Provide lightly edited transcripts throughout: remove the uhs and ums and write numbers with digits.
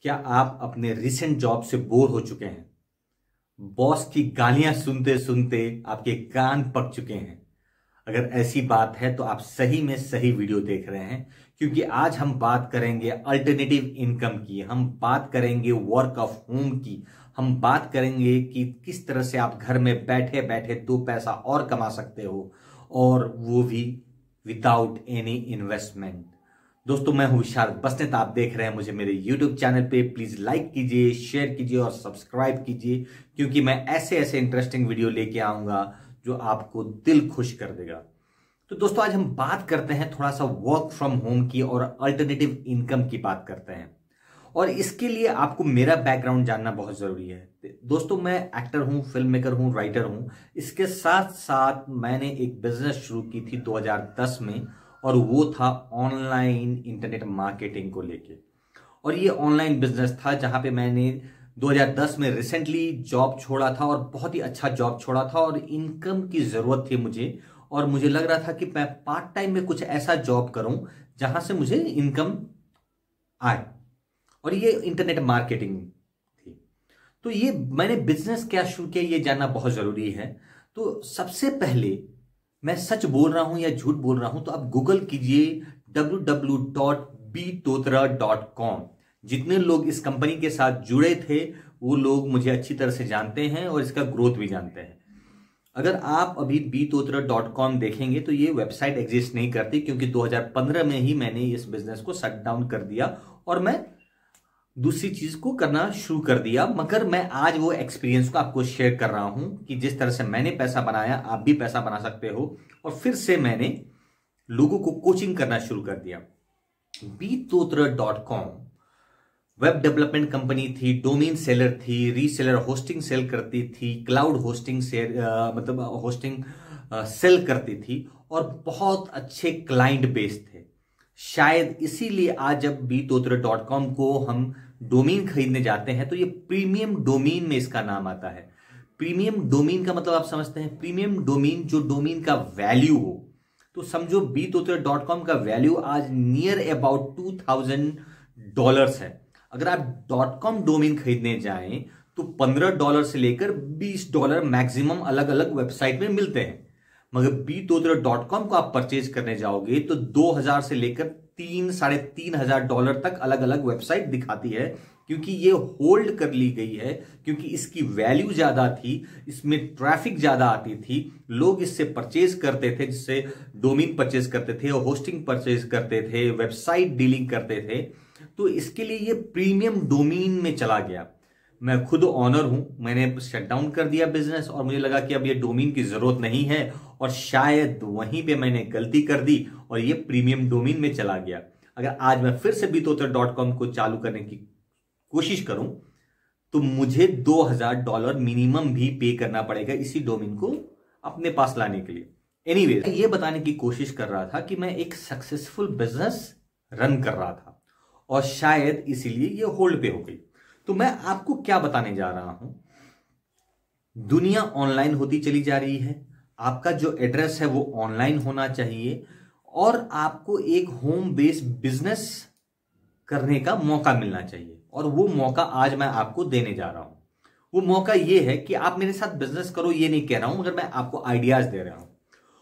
क्या आप अपने रिसेंट जॉब से बोर हो चुके हैं? बॉस की गालियां सुनते सुनते आपके कान पक चुके हैं? अगर ऐसी बात है तो आप सही में सही वीडियो देख रहे हैं, क्योंकि आज हम बात करेंगे अल्टरनेटिव इनकम की, हम बात करेंगे वर्क ऑफ होम की, हम बात करेंगे कि किस तरह से आप घर में बैठे बैठे दो पैसा और कमा सकते हो, और वो भी विदाउट एनी इन्वेस्टमेंट। दोस्तों, मैं हूं विशाल बसनेत, आप देख रहे हैं मुझे मेरे YouTube चैनल पे। प्लीज लाइक कीजिए, शेयर कीजिए और सब्सक्राइब कीजिए, क्योंकि मैं ऐसे ऐसे इंटरेस्टिंग वीडियो लेके आऊंगा जो आपको दिल खुश कर देगा। तो दोस्तों, आज हम बात करते हैं थोड़ा सा वर्क फ्रॉम होम की और अल्टरनेटिव इनकम की बात करते हैं। और इसके लिए आपको मेरा बैकग्राउंड जानना बहुत जरूरी है। दोस्तों, मैं एक्टर हूं, फिल्म मेकर हूं, राइटर हूं। इसके साथ साथ मैंने एक बिजनेस शुरू की थी 2010 में, और वो था ऑनलाइन इंटरनेट मार्केटिंग को लेके। और ये ऑनलाइन बिजनेस था जहां पे मैंने 2010 में रिसेंटली जॉब छोड़ा था, और बहुत ही अच्छा जॉब छोड़ा था, और इनकम की जरूरत थी मुझे। और मुझे लग रहा था कि मैं पार्ट टाइम में कुछ ऐसा जॉब करूं जहां से मुझे इनकम आए, और ये इंटरनेट मार्केटिंग थी। तो ये मैंने बिजनेस क्या शुरू किया, ये जानना बहुत जरूरी है। तो सबसे पहले मैं सच बोल रहा हूं या झूठ बोल रहा हूं, तो आप गूगल कीजिए www.btotra.com। जितने लोग इस कंपनी के साथ जुड़े थे वो लोग मुझे अच्छी तरह से जानते हैं और इसका ग्रोथ भी जानते हैं। अगर आप अभी btotra.com देखेंगे तो ये वेबसाइट एग्जिस्ट नहीं करती, क्योंकि 2015 में ही मैंने इस बिजनेस को शट डाउन कर दिया और मैं दूसरी चीज को करना शुरू कर दिया। मगर मैं आज वो एक्सपीरियंस को आपको शेयर कर रहा हूं कि जिस तरह से मैंने पैसा बनाया, आप भी पैसा बना सकते हो। और फिर से मैंने लोगों को कोचिंग करना शुरू कर दिया। btotra.com वेब डेवलपमेंट कंपनी थी, डोमेन सेलर थी, रीसेलर होस्टिंग सेल करती थी, क्लाउड होस्टिंग मतलब होस्टिंग सेल करती थी, और बहुत अच्छे क्लाइंट बेस थे। शायद इसीलिए आज जब btotra.com को हम डोमेन खरीदने जाते हैं तो ये प्रीमियम डोमेन में इसका नाम आता है। प्रीमियम डोमेन का मतलब आप समझते हैं, प्रीमियम डोमेन जो डोमेन का वैल्यू हो। तो समझो btotra.com का वैल्यू आज नियर अबाउट $2000 है। अगर आप .com डोमेन खरीदने जाएं तो $15 से लेकर $20 मैक्सिमम अलग अलग वेबसाइट में मिलते हैं। मगर btotra.com को आप परचेज करने जाओगे तो 2000 से लेकर $3,500 तक अलग अलग वेबसाइट दिखाती है, क्योंकि ये होल्ड कर ली गई है, क्योंकि इसकी वैल्यू ज्यादा थी, इसमें ट्रैफिक ज्यादा आती थी, लोग इससे परचेज करते थे, जिससे डोमेन परचेज करते थे, होस्टिंग परचेज करते थे, वेबसाइट डीलिंग करते थे। तो इसके लिए ये प्रीमियम डोमेन में चला गया। मैं खुद ऑनर हूं, मैंने शट डाउन कर दिया बिजनेस, और मुझे लगा कि अब ये डोमेन की जरूरत नहीं है, और शायद वहीं पे मैंने गलती कर दी और ये प्रीमियम डोमेन में चला गया। अगर आज मैं फिर से btotra.com को चालू करने की कोशिश करूं तो मुझे $2000 मिनिमम भी पे करना पड़ेगा इसी डोमेन को अपने पास लाने के लिए। एनीवेज, ये बताने की कोशिश कर रहा था कि मैं एक सक्सेसफुल बिजनेस रन कर रहा था, और शायद इसीलिए ये होल्ड पे हो गई। तो मैं आपको क्या बताने जा रहा हूं, दुनिया ऑनलाइन होती चली जा रही है। आपका जो एड्रेस है वो ऑनलाइन होना चाहिए, और आपको एक होम बेस्ड बिजनेस करने का मौका मिलना चाहिए। और वो मौका आज मैं आपको देने जा रहा हूं। वो मौका ये है कि आप मेरे साथ बिजनेस करो, ये नहीं कह रहा हूं, मगर मैं आपको आइडियाज दे रहा हूं।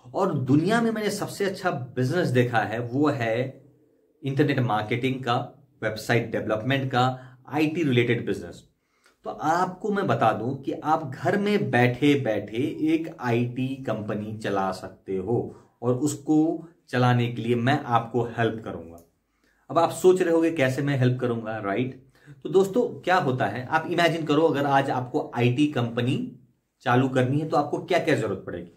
और दुनिया में मैंने सबसे अच्छा बिजनेस देखा है वो है इंटरनेट मार्केटिंग का, वेबसाइट डेवलपमेंट का, IT रिलेटेड बिजनेस। तो आपको मैं बता दूं कि आप घर में बैठे बैठे एक IT कंपनी चला सकते हो, और उसको चलाने के लिए मैं आपको हेल्प करूंगा। अब आप सोच रहे होंगे कैसे मैं हेल्प करूंगा, राइट? तो दोस्तों, क्या होता है, आप इमेजिन करो अगर आज आपको IT कंपनी चालू करनी है तो आपको क्या क्या जरूरत पड़ेगी।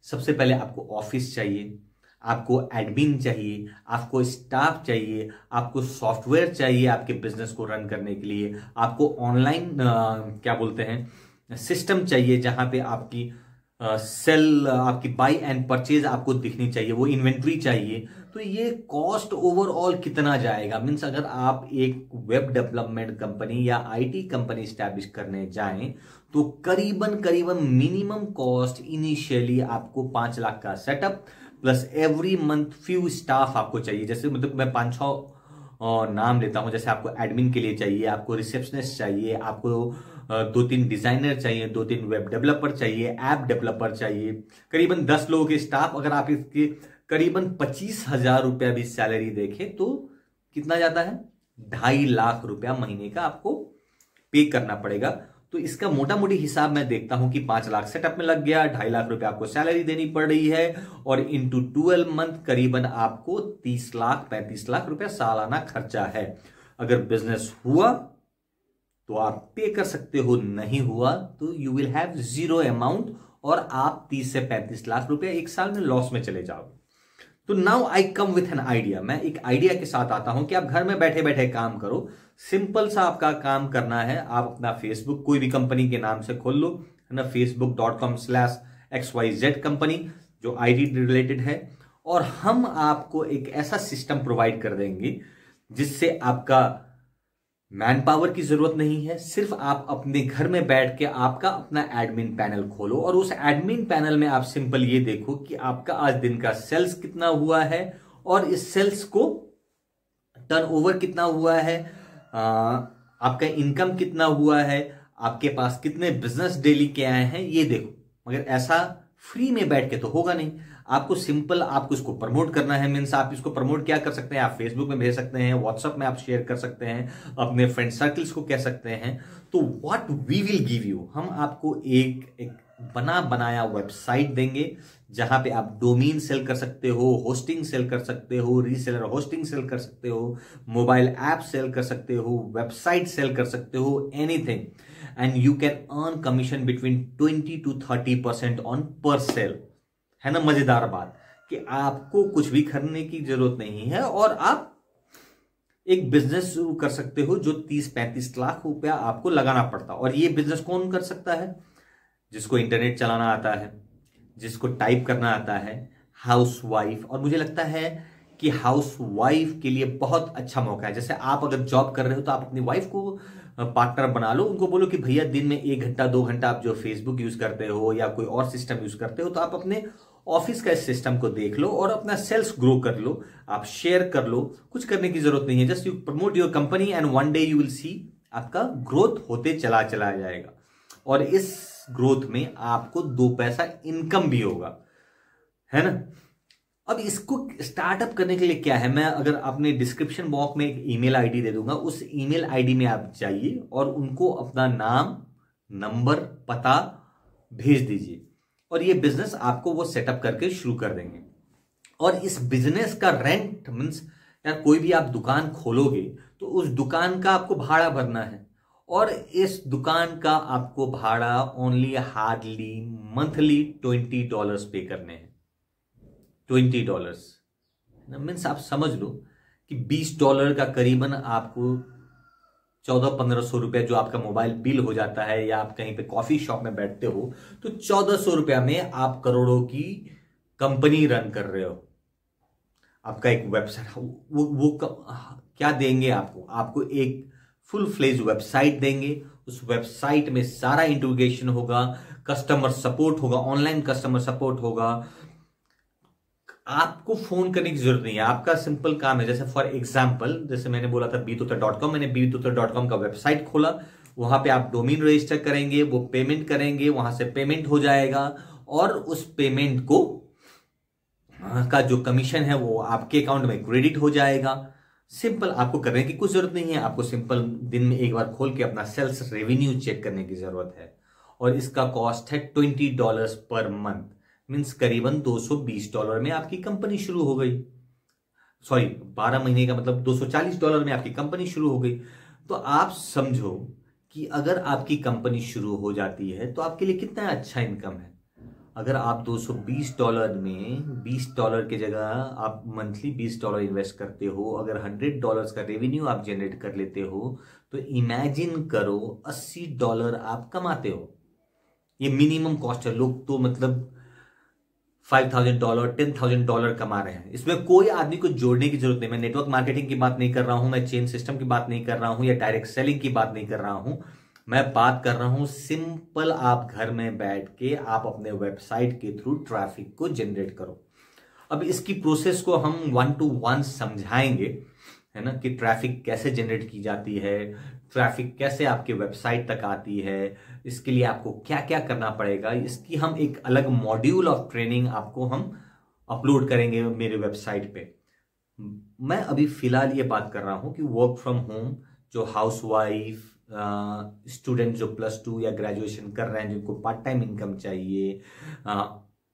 सबसे पहले आपको ऑफिस चाहिए, आपको एडमिन चाहिए, आपको स्टाफ चाहिए, आपको सॉफ्टवेयर चाहिए आपके बिजनेस को रन करने के लिए, आपको ऑनलाइन क्या बोलते हैं सिस्टम चाहिए, जहां पे आपकी सेल, आपकी बाई एंड परचेज आपको दिखनी चाहिए, वो इन्वेंट्री चाहिए। तो ये कॉस्ट ओवरऑल कितना जाएगा, मीन्स अगर आप एक वेब डेवलपमेंट कंपनी या IT कंपनी स्टैब्लिश करने जाएं तो करीबन करीबन मिनिमम कॉस्ट इनिशियली आपको 5 लाख का setup plus every month few staff आपको चाहिए। जैसे मतलब मैं 5-6 नाम लेता हूं, जैसे आपको एडमिन के लिए चाहिए, आपको रिसेप्शनिस्ट चाहिए, आपको 2-3 डिजाइनर चाहिए, 2-3 वेब डेवलपर चाहिए, ऐप डेवलपर चाहिए, करीबन 10 लोगों के स्टाफ, अगर आप इसके करीबन 25,000 रुपया भी सैलरी देखें तो कितना जाता है, 2.5 लाख रुपया महीने का आपको पे करना पड़ेगा। तो इसका मोटा मोटी हिसाब मैं देखता हूं कि 5 लाख सेटअप में लग गया, 2.5 लाख रुपया आपको सैलरी देनी पड़ रही है, और इंटू 12 मंथ करीबन आपको 30 लाख 35 लाख रुपया सालाना खर्चा है। अगर बिजनेस हुआ तो आप पे कर सकते हो, नहीं हुआ तो you will have zero amount, और आप 30 से 35 लाख रुपया एक साल में लॉस में चले जाओगे। तो now I come with an idea, मैं एक आइडिया के साथ आता हूं कि आप घर में बैठे बैठे काम करो। सिंपल सा आपका काम करना है, आप अपना फेसबुक कोई भी कंपनी के नाम से खोल लो, है ना, facebook.com/xyz कंपनी जो आईटी रिलेटेड है, और हम आपको एक ऐसा सिस्टम प्रोवाइड कर देंगे जिससे आपका मैन पावर की जरूरत नहीं है। सिर्फ आप अपने घर में बैठ के आपका अपना एडमिन पैनल खोलो, और उस एडमिन पैनल में आप सिंपल ये देखो कि आपका आज दिन का सेल्स कितना हुआ है, और इस सेल्स को टर्नओवर कितना हुआ है, आपका इनकम कितना हुआ है, आपके पास कितने बिजनेस डेली के आए हैं, ये देखो। मगर ऐसा फ्री में बैठ के तो होगा नहीं, आपको सिंपल आपको इसको प्रमोट करना है। मीन्स आप इसको प्रमोट क्या कर सकते हैं, आप फेसबुक में भेज सकते हैं, व्हाट्सएप में आप शेयर कर सकते हैं, अपने फ्रेंड सर्कल्स को कह सकते हैं। तो what we will give you, हम आपको एक बना बनाया वेबसाइट देंगे जहां पे आप डोमेन सेल कर सकते हो, होस्टिंग सेल कर सकते हो, रीसेलर होस्टिंग सेल कर सकते हो, मोबाइल ऐप सेल कर सकते हो, वेबसाइट सेल कर सकते हो, anything, and you can earn commission between 20 to 30% on पर सेल। है ना मजेदार बात कि आपको कुछ भी खरीदने की जरूरत नहीं है, और आप एक बिजनेस शुरू कर सकते हो जो 30-35 लाख रुपया आपको लगाना पड़ता। और ये बिजनेस कौन कर सकता है, जिसको इंटरनेट चलाना आता है, जिसको टाइप करना आता है, हाउस वाइफ। और मुझे लगता है कि हाउस वाइफ के लिए बहुत अच्छा मौका है। जैसे आप अगर जॉब कर रहे हो तो आप अपनी वाइफ को पार्टनर बना लो, उनको बोलो कि भैया दिन में 1 घंटा 2 घंटा आप जो फेसबुक यूज करते हो या कोई और सिस्टम यूज करते हो, तो आप अपने ऑफिस का इस सिस्टम को देख लो और अपना सेल्स ग्रो कर लो, आप शेयर कर लो। कुछ करने की जरूरत नहीं है, just you promote your company and one day you will see आपका ग्रोथ होते चला जाएगा, और इस ग्रोथ में आपको 2 पैसा इनकम भी होगा, है ना। अब इसको स्टार्टअप करने के लिए क्या है, मैं अगर आपने डिस्क्रिप्शन बॉक्स में एक ईमेल आईडी दे दूंगा, उस ईमेल आईडी में आप जाइए और उनको अपना नाम, नंबर, पता भेज दीजिए, और ये बिजनेस आपको वो सेटअप करके शुरू कर देंगे। और इस बिजनेस का रेंट मीन्स यार कोई भी आप दुकान खोलोगे तो उस दुकान का आपको भाड़ा भरना है, और इस दुकान का आपको भाड़ा ओनली हार्डली मंथली $20 पे करने हैं। $20 मीन्स आप समझ लो कि $20 का करीबन आपको 1400-1500 रुपया जो आपका मोबाइल बिल हो जाता है, या आप कहीं पे कॉफी शॉप में बैठते हो तो 1400 रुपया में आप करोड़ों की कंपनी रन कर रहे हो। आपका एक वेबसाइट वो क्या देंगे आपको एक फुल फ्लेज वेबसाइट देंगे। उस वेबसाइट में सारा इंटीग्रेशन होगा, कस्टमर सपोर्ट होगा, ऑनलाइन कस्टमर सपोर्ट होगा, आपको फोन करने की जरूरत नहीं है। आपका सिंपल काम है, जैसे फॉर एग्जांपल जैसे मैंने बोला था btuttar.com, मैंने btuttar.com का वेबसाइट खोला, वहां पे आप डोमेन रजिस्टर करेंगे, वो पेमेंट करेंगे, वहां से पेमेंट हो जाएगा, और उस पेमेंट को का जो कमीशन है वो आपके अकाउंट में क्रेडिट हो जाएगा। सिंपल, आपको करने की कुछ जरूरत नहीं है, आपको सिंपल दिन में एक बार खोल के अपना सेल्स रेवेन्यू चेक करने की जरूरत है, और इसका कॉस्ट है $20 पर मंथ, मीन्स करीबन $220 में आपकी कंपनी शुरू हो गई। सॉरी, 12 महीने का मतलब $240 में आपकी कंपनी शुरू हो गई। तो आप समझो कि अगर आपकी कंपनी शुरू हो जाती है तो आपके लिए कितना अच्छा इनकम है। अगर आप $220 में $20 की जगह आप मंथली $20 इन्वेस्ट करते हो, अगर $100 का रेवेन्यू आप जनरेट कर लेते हो, तो इमेजिन करो $80 आप कमाते हो। ये मिनिमम कॉस्ट है। लोग तो मतलब $5,000 $10,000 कमा रहे हैं। इसमें कोई आदमी को जोड़ने की जरूरत नहीं। मैं नेटवर्क मार्केटिंग की बात नहीं कर रहा हूं, मैं चेन सिस्टम की बात नहीं कर रहा हूं, या डायरेक्ट सेलिंग की बात नहीं कर रहा हूं। मैं बात कर रहा हूं सिंपल, आप घर में बैठ के आप अपने वेबसाइट के थ्रू ट्रैफिक को जनरेट करो। अब इसकी प्रोसेस को हम 1 to 1 समझाएंगे है ना, कि ट्रैफिक कैसे जनरेट की जाती है, ट्रैफिक कैसे आपके वेबसाइट तक आती है, इसके लिए आपको क्या क्या करना पड़ेगा, इसकी हम एक अलग मॉड्यूल ऑफ ट्रेनिंग आपको हम अपलोड करेंगे मेरे वेबसाइट पे। मैं अभी फिलहाल ये बात कर रहा हूं कि वर्क फ्रॉम होम जो हाउसवाइफ, स्टूडेंट जो +2 या ग्रेजुएशन कर रहे हैं, जिनको पार्ट टाइम इनकम चाहिए,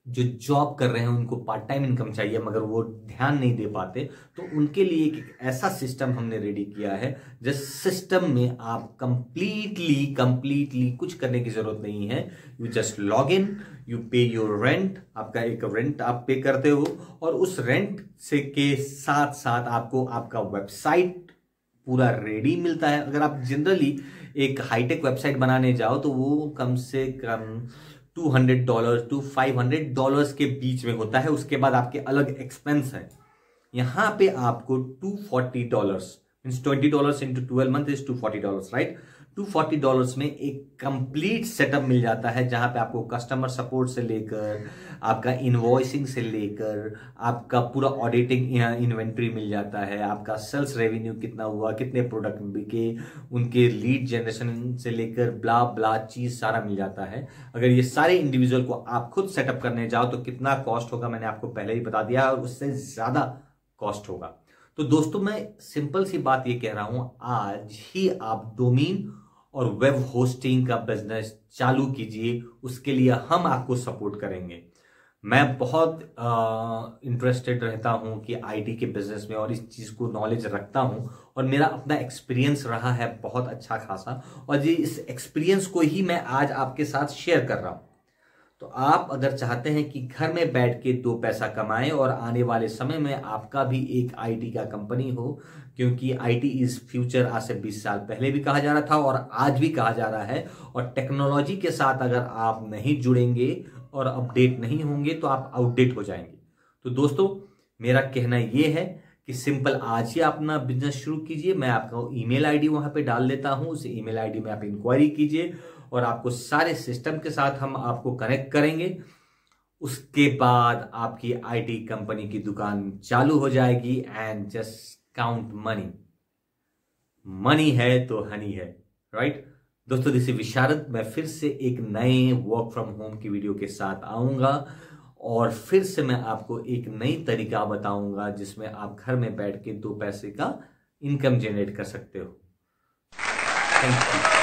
जो जॉब कर रहे हैं उनको पार्ट टाइम इनकम चाहिए मगर वो ध्यान नहीं दे पाते, तो उनके लिए एक ऐसा सिस्टम हमने रेडी किया है जिस सिस्टम में आप कंप्लीटली कुछ करने की जरूरत नहीं है। You just log in, you पे योर रेंट, आपका एक रेंट आप पे करते हो और उस रेंट से के साथ साथ आपको आपका वेबसाइट पूरा रेडी मिलता है। अगर आप जनरली एक हाईटेक वेबसाइट बनाने जाओ तो वो कम से कम $200 to $500 के बीच में होता है, उसके बाद आपके अलग एक्सपेंस है। यहां पे आपको $240 means $20 into 12 month is $240, right. $240 में एक कंप्लीट सेटअप मिल जाता है जहां पे आपको कस्टमर सपोर्ट से लेकर आपका इनवॉइसिंग से लेकर आपका पूरा ऑडिटिंग इन्वेंट्री मिल जाता है, आपका सेल्स रेवेन्यू कितना हुआ, कितने प्रोडक्ट बिके, उनके लीड जनरेशन से लेकर ब्ला ब्ला चीज सारा मिल जाता है। अगर ये सारे इंडिविजुअल को आप खुद सेटअप करने जाओ तो कितना कॉस्ट होगा मैंने आपको पहले ही बता दिया और उससे ज्यादा कॉस्ट होगा। तो दोस्तों मैं सिंपल सी बात ये कह रहा हूं, आज ही आप डोमेन और वेब होस्टिंग का बिजनेस चालू कीजिए, उसके लिए हम आपको सपोर्ट करेंगे। मैं बहुत इंटरेस्टेड रहता हूं कि आईटी के बिजनेस में और इस चीज को नॉलेज रखता हूं और मेरा अपना एक्सपीरियंस रहा है बहुत अच्छा खासा, और ये इस एक्सपीरियंस को ही मैं आज आपके साथ शेयर कर रहा हूं। तो आप अगर चाहते हैं कि घर में बैठ के 2 पैसा कमाएं और आने वाले समय में आपका भी एक आईटी का कंपनी हो, क्योंकि आईटी इज फ्यूचर आज से 20 साल पहले भी कहा जा रहा था और आज भी कहा जा रहा है, और टेक्नोलॉजी के साथ अगर आप नहीं जुड़ेंगे और अपडेट नहीं होंगे तो आप आउटडेट हो जाएंगे। तो दोस्तों मेरा कहना यह है कि सिंपल आज ही अपना बिजनेस शुरू कीजिए। मैं आपका ईमेल आईडी वहां पे डाल देता हूं, उस ईमेल आईडी में आप इंक्वायरी कीजिए और आपको सारे सिस्टम के साथ हम आपको कनेक्ट करेंगे। उसके बाद आपकी आईटी कंपनी की दुकान चालू हो जाएगी and just count money. Money है तो हनी है, राइट। दोस्तों दिस इज विशारद, मैं फिर से एक नए वर्क फ्रॉम होम की वीडियो के साथ आऊंगा और फिर से मैं आपको एक नई तरीका बताऊंगा जिसमें आप घर में बैठ के 2 पैसे का इनकम जनरेट कर सकते हो। Thank you.